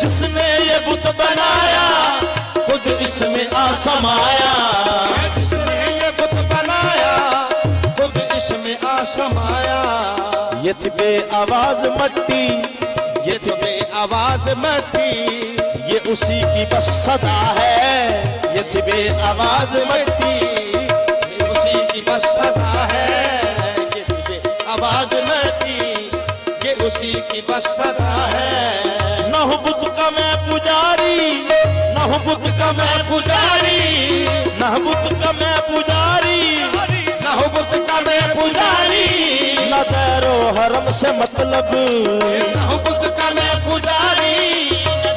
जिसने ये बुत बनाया खुद इसमें आ समाया, जिसने ये बुत बनाया खुद इसमें आ समाया। ये थी बे आवाज मट्टी, ये थी बे आवाज मट्टी, ये उसी की बस सदा है। ये थी बे आवाज मट्टी, ये उसी की बस सदा है। ये थी बे आवाज मट्टी, ये उसी की बस सदा है। न हो बुत का मैं पुजारी, न हो बुत का मैं पुजारी, न हो बुत का मैं पुजारी, न हो बुत का मैं पुजारी। न दैरो हरम से मतलब, न हो बुत का मैं पुजारी,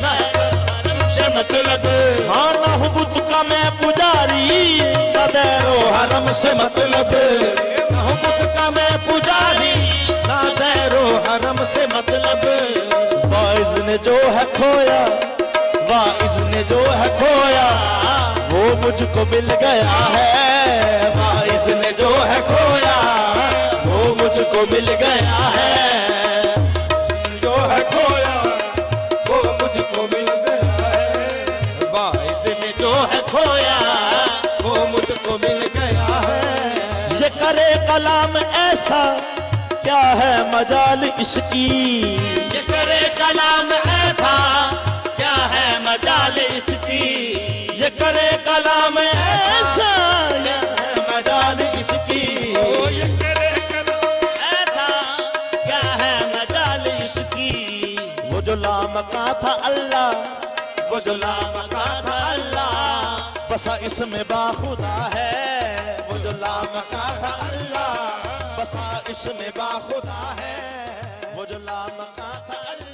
न हरम से मतलब। हाँ न हो बुत का मैं पुजारी, न दैरो हरम से मतलब। न हो बुत का मैं पुजारी, न दैरो हरम से मतलब। वाइज ने जो है खोया, वाइज ने जो है खोया, वो मुझको मिल गया है। वाइज ने जो है खोया, वो मुझको मिल गया है। जो है खोया, वो मुझको मिल गया है। वाइज ने जो है खोया, वो मुझको मिल गया है। ये करे कलाम ऐसा, क्या है मजाल इसकी। ये करे कलाम ऐसा, क्या है मजाल इसकी। ये करे कलाम ऐसा, क्या है मजाल इसकी। ये करे कलाम ऐसा, क्या है मजाल इसकी। वो जो लामका था अल्लाह, वो जो लामका था अल्लाह, बसा इसमें बाखुदा है। वो जो लामका था अल्लाह, बसा इसमें बाखुदा है। वो जो लामका था अल्लाह।